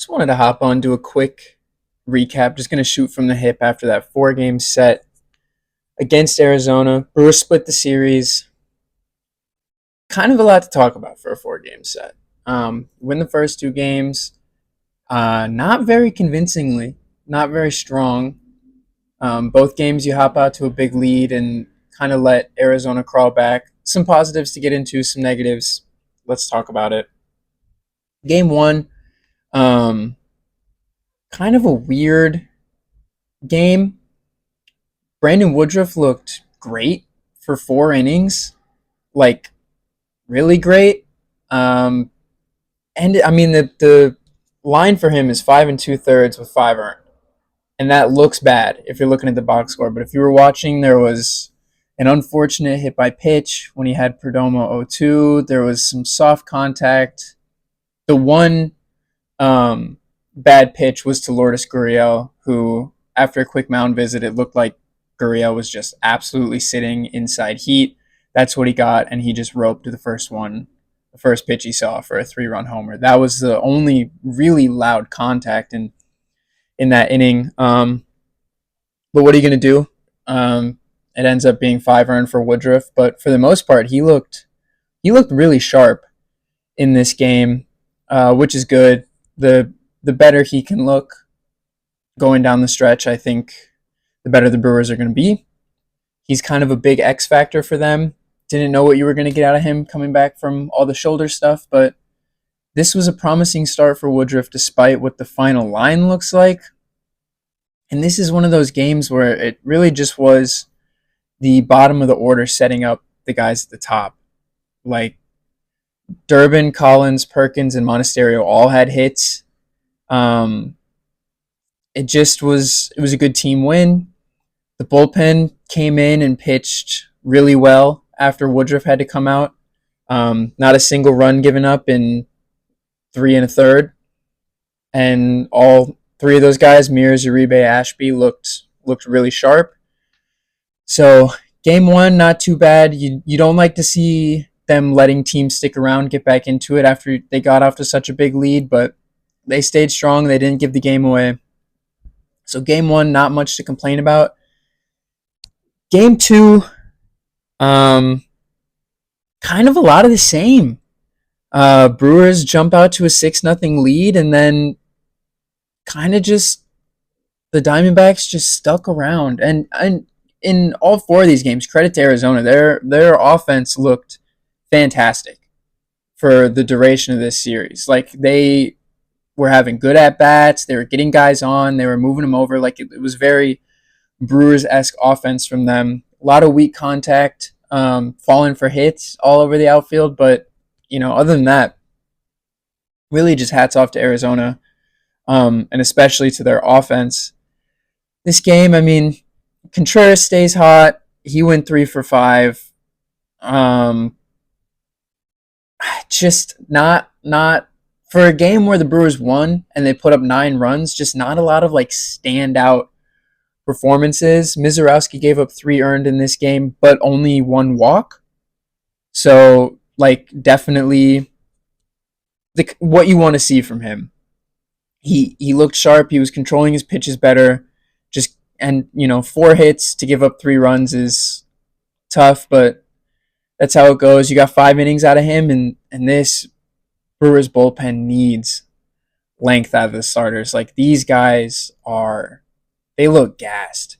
Just wanted to hop on, do a quick recap. Just going to shoot from the hip after that four-game set against Arizona. Brewers split the series. Kind of a lot to talk about for a four-game set. Win the first two games, not very convincingly, not very strong. Both games you hop out to a big lead and kind of let Arizona crawl back. Some positives to get into, some negatives. Let's talk about it. Game one, um, kind of a weird game. Brandon Woodruff looked great for four innings, like really great. And I mean the line for him is 5 2/3 with five earned, and that looks bad if you're looking at the box score. But if you were watching, there was an unfortunate hit by pitch when he had Perdomo 0-2. There was some soft contact. The one bad pitch was to Lourdes Gurriel, who, after a quick mound visit, it looked like Gurriel was just absolutely sitting inside heat. That's what he got, and he just roped the first pitch he saw for a 3-run homer. That was the only really loud contact in that inning. But what are you going to do? It ends up being 5 earned for Woodruff, but for the most part, he looked really sharp in this game, which is good. The better he can look going down the stretch, I think the better the Brewers are going to be. He's kind of a big X factor for them. Didn't know what you were going to get out of him coming back from all the shoulder stuff, but this was a promising start for Woodruff despite what the final line looks like. And this is one of those games where it really just was the bottom of the order setting up the guys at the top. Like Durbin, Collins, Perkins, and Monasterio all had hits. It was a good team win. The bullpen came in and pitched really well after Woodruff had to come out. Not a single run given up in 3 1/3. And all three of those guys, Mears, Uribe, Ashby, looked really sharp. So game one, not too bad. You don't like to see them letting teams stick around, get back into it after they got off to such a big lead, but they stayed strong. They didn't give the game away. So game one, not much to complain about. Game two, kind of a lot of the same. Brewers jump out to a 6-0 lead, and then kind of just the Diamondbacks just stuck around. And in all four of these games, credit to Arizona, their offense looked fantastic for the duration of this series. Like they were having good at bats, they were getting guys on, they were moving them over. Like it was very Brewers-esque offense from them. A lot of weak contact, falling for hits all over the outfield, but other than that, really just hats off to Arizona, and especially to their offense. This game, I mean, Contreras stays hot. He went 3 for 5. Just not for a game where the Brewers won and they put up 9 runs. Just not a lot of like standout performances. Mizorowski gave up 3 earned in this game, but only 1 walk. So like definitely what you want to see from him. He looked sharp. He was controlling his pitches better. And 4 hits to give up 3 runs is tough, but that's how it goes. You got 5 innings out of him, and this Brewers bullpen needs length out of the starters. Like these guys they look gassed,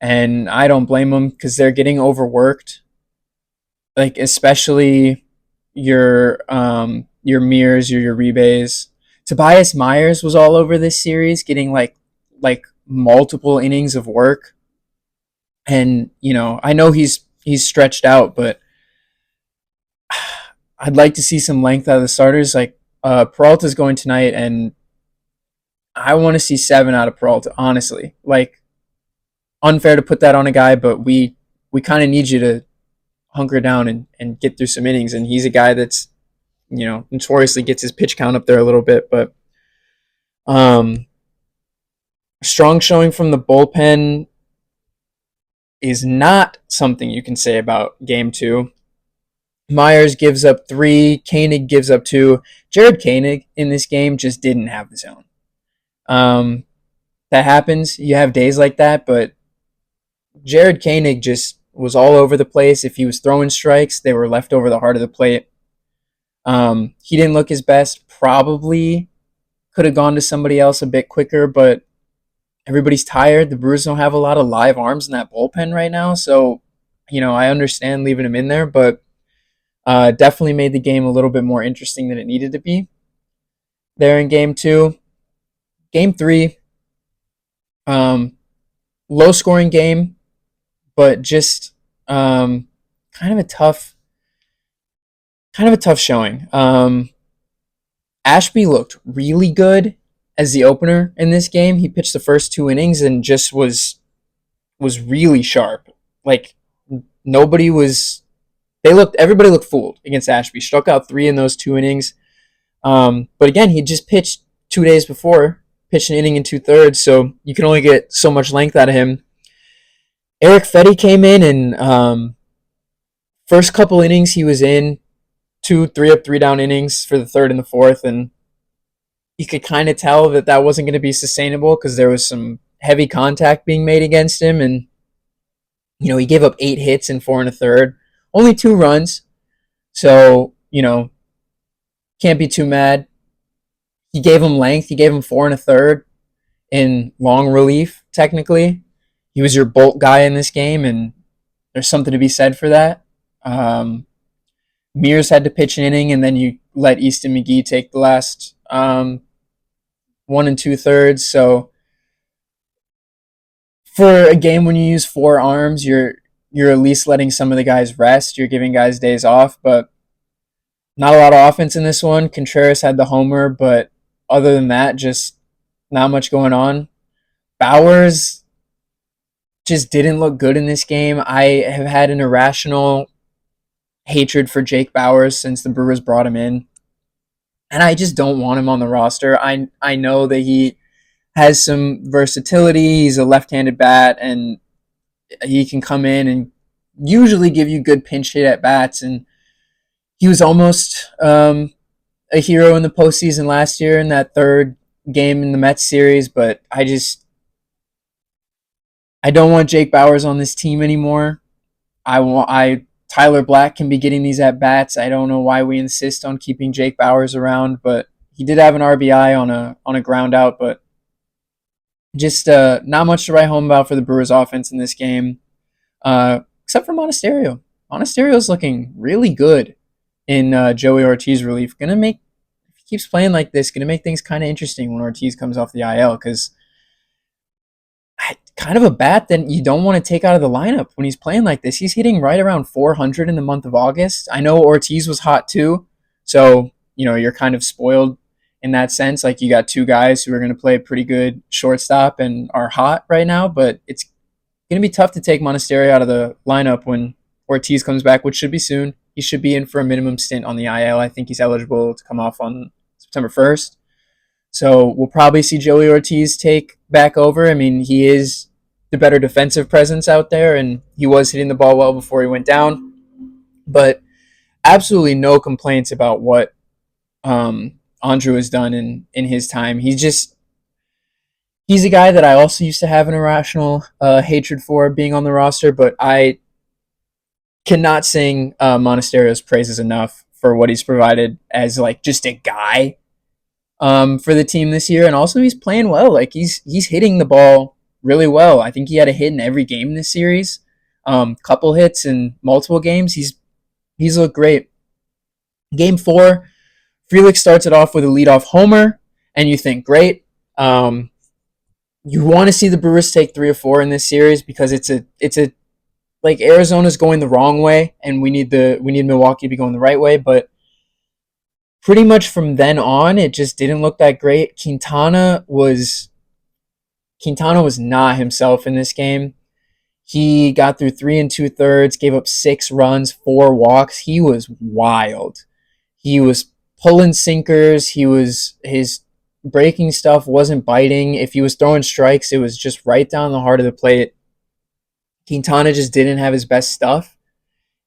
and I don't blame them because they're getting overworked. Like especially your Mears, your Uribes. Tobias Myers was all over this series, getting like multiple innings of work. And, I know he's stretched out, but I'd like to see some length out of the starters. Like Peralta's going tonight, and I want to see 7 out of Peralta, honestly. Like unfair to put that on a guy, but we kind of need you to hunker down and get through some innings. And he's a guy that's, notoriously gets his pitch count up there a little bit, but strong showing from the bullpen is not something you can say about game 2. Myers gives up 3, Koenig gives up 2. Jared Koenig in this game just didn't have the zone. Um, that happens. You have days like that, but Jared Koenig just was all over the place. If he was throwing strikes, they were left over the heart of the plate. He didn't look his best. Probably could have gone to somebody else a bit quicker, but everybody's tired. The Brewers don't have a lot of live arms in that bullpen right now, so I understand leaving him in there, but definitely made the game a little bit more interesting than it needed to be. There in game two, game three, um, low scoring game, but just kind of a tough, showing. Ashby looked really good as the opener in this game. He pitched the first 2 innings and just was really sharp. Like nobody was. Everybody looked fooled against Ashby. Struck out 3 in those 2 innings. But again, he just pitched 2 days before, pitched an inning and 2/3, so you can only get so much length out of him. Eric Fetty came in and first couple innings he was in 2 3 up 3 down innings for the third and the fourth, and you could kind of tell that wasn't going to be sustainable because there was some heavy contact being made against him, and he gave up 8 hits in 4 1/3, only 2 runs, so can't be too mad. He gave him length. He gave him 4 1/3 in long relief. Technically, he was your bolt guy in this game, and there's something to be said for that. Mears had to pitch an inning, and then you let Easton McGee take the last 1 2/3. So for a game when you use 4 arms, you're at least letting some of the guys rest. You're giving guys days off, but not a lot of offense in this one. Contreras had the homer, but other than that, just not much going on. Bowers just didn't look good in this game. I have had an irrational hatred for Jake Bowers since the Brewers brought him in, and I just don't want him on the roster. I know that he has some versatility. He's a left-handed bat, and he can come in and usually give you good pinch hit at bats, and he was almost a hero in the postseason last year in that third game in the Mets series, but I don't want Jake Bowers on this team anymore. Tyler Black can be getting these at bats. I don't know why we insist on keeping Jake Bowers around, but he did have an RBI on a ground out, but just not much to write home about for the Brewers offense in this game, except for Monasterio. Monasterio's looking really good in Joey Ortiz relief. If he keeps playing like this, gonna make things kind of interesting when Ortiz comes off the IL, because kind of a bat that you don't want to take out of the lineup when he's playing like this. He's hitting right around 400 in the month of August. I know Ortiz was hot too, so you're kind of spoiled in that sense. Like you got 2 guys who are going to play pretty good shortstop and are hot right now, but it's going to be tough to take Monasterio out of the lineup when Ortiz comes back, which should be soon. He should be in for a minimum stint on the IL. I think he's eligible to come off on September 1st. So we'll probably see Joey Ortiz take back over. I mean, he is the better defensive presence out there, and he was hitting the ball well before he went down. But absolutely no complaints about what Andrew has done in his time. He's a guy that I also used to have an irrational hatred for being on the roster, but I cannot sing Monasterio's praises enough for what he's provided as like just a guy for the team this year, and also he's playing well. Like he's hitting the ball really well. I think he had a hit in every game in this series, couple hits in multiple games. He's looked great. Game 4, Frelick starts it off with a leadoff homer, and you think, great. You want to see the Brewers take 3 or 4 in this series because it's a like Arizona's going the wrong way, and we need Milwaukee to be going the right way, but pretty much from then on, it just didn't look that great. Quintana was not himself in this game. He got through 3 2/3, gave up 6 runs, 4 walks. He was wild. He was pulling sinkers. His breaking stuff wasn't biting. If he was throwing strikes, it was just right down the heart of the plate. Quintana just didn't have his best stuff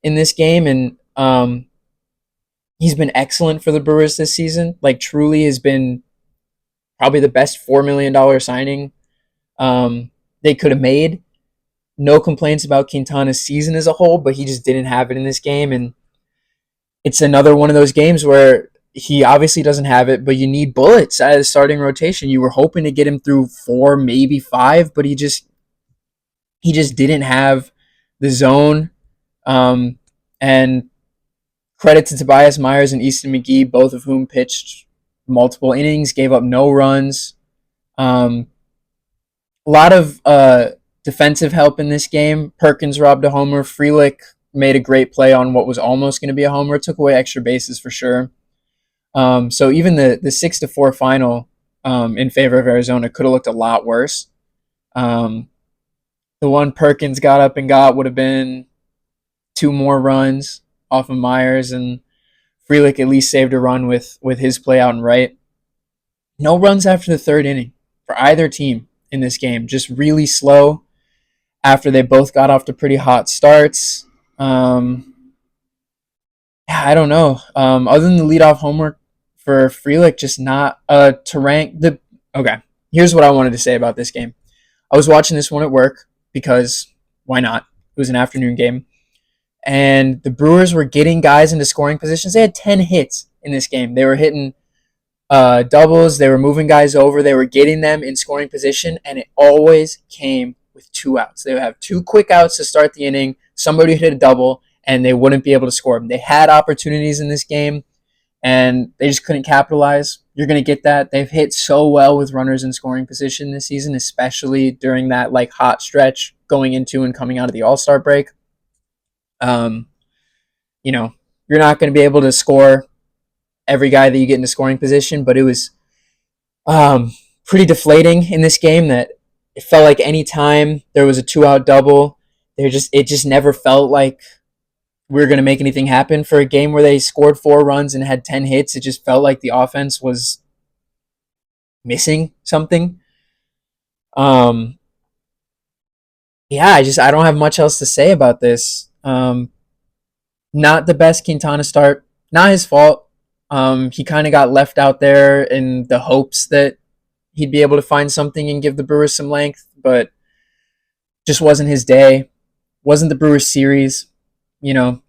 in this game, and he's been excellent for the Brewers this season. Like truly has been probably the best $4 million signing they could have made. No complaints about Quintana's season as a whole, but he just didn't have it in this game. And it's another one of those games where he obviously doesn't have it, but you need bullets out of the starting rotation. You were hoping to get him through 4, maybe 5, but he just didn't have the zone. And credit to Tobias Myers and Easton McGee, both of whom pitched multiple innings, gave up no runs. A lot of defensive help in this game. Perkins robbed a homer. Frelick made a great play on what was almost going to be a homer. Took away extra bases for sure. So even the 6-4 final in favor of Arizona could have looked a lot worse. The one Perkins got up and got would have been 2 more runs off of Myers, and Frelick at least saved a run with his play out and right. No runs after the 3rd inning for either team in this game. Just really slow after they both got off to pretty hot starts. I don't know. Other than the leadoff homer for Frelick, just not to rank the. Okay, here's what I wanted to say about this game. I was watching this one at work because why not? It was an afternoon game. And the Brewers were getting guys into scoring positions. They had 10 hits in this game. They were hitting doubles. They were moving guys over. They were getting them in scoring position, and it always came with 2 outs. They would have 2 quick outs to start the inning. Somebody would hit a double, and they wouldn't be able to score them. They had opportunities in this game, and they just couldn't capitalize. You're going to get that. They've hit so well with runners in scoring position this season, especially during that hot stretch going into and coming out of the All-Star break. You're not going to be able to score every guy that you get into scoring position, but it was pretty deflating in this game that it felt like any time there was a 2-out double, it just never felt like we were going to make anything happen. For a game where they scored 4 runs and had 10 hits, it just felt like the offense was missing something. I don't have much else to say about this. Not the best Quintana start. Not his fault. He kind of got left out there in the hopes that he'd be able to find something and give the Brewers some length, but just wasn't his day. Wasn't the Brewers series. You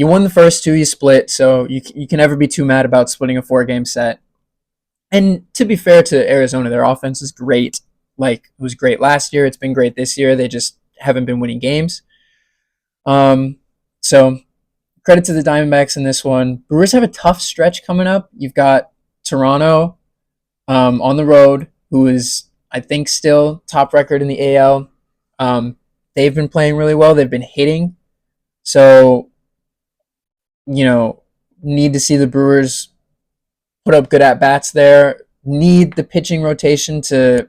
won the first 2, you split, so you can never be too mad about splitting a 4-game set. And to be fair to Arizona, their offense is great. It was great last year. It's been great this year. They just haven't been winning games. So credit to the Diamondbacks in this one. Brewers have a tough stretch coming up. You've got Toronto on the road, who is, I think, still top record in the AL. They've been playing really well. They've been hitting. So, need to see the Brewers put up good at-bats there. Need the pitching rotation to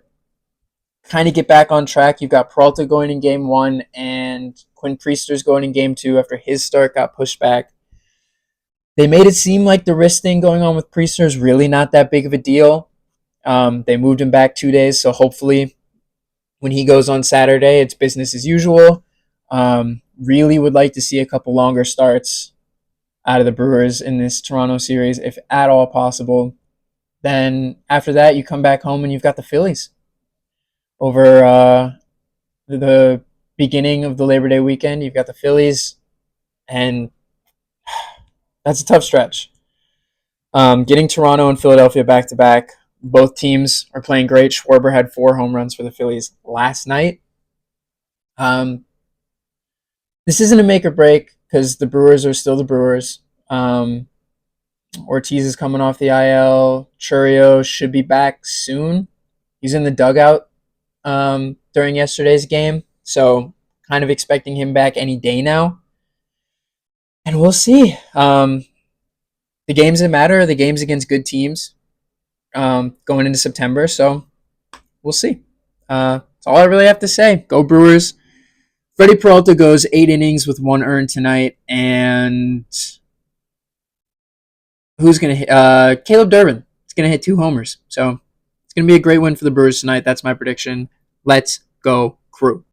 kind of get back on track. You've got Peralta going in game 1 and Quinn Priester's going in game 2 after his start got pushed back. They made it seem like the wrist thing going on with Priester is really not that big of a deal. They moved him back 2 days, so hopefully when he goes on Saturday, it's business as usual. Really would like to see a couple longer starts out of the Brewers in this Toronto series, if at all possible. Then after that, you come back home and you've got the Phillies over the beginning of the Labor Day weekend. You've got the Phillies, and that's a tough stretch. Getting Toronto and Philadelphia back-to-back. Both teams are playing great. Schwarber had 4 home runs for the Phillies last night. This isn't a make or break because the Brewers are still the Brewers. Ortiz is coming off the IL. Churio should be back soon. He's in the dugout during yesterday's game, so kind of expecting him back any day now. And we'll see. The games that matter are the games against good teams going into September, so we'll see. That's all I really have to say. Go Brewers. Freddie Peralta goes 8 innings with 1 earned tonight, and who's going to hit? Caleb Durbin is going to hit 2 homers. So it's going to be a great win for the Brewers tonight. That's my prediction. Let's go, Crew.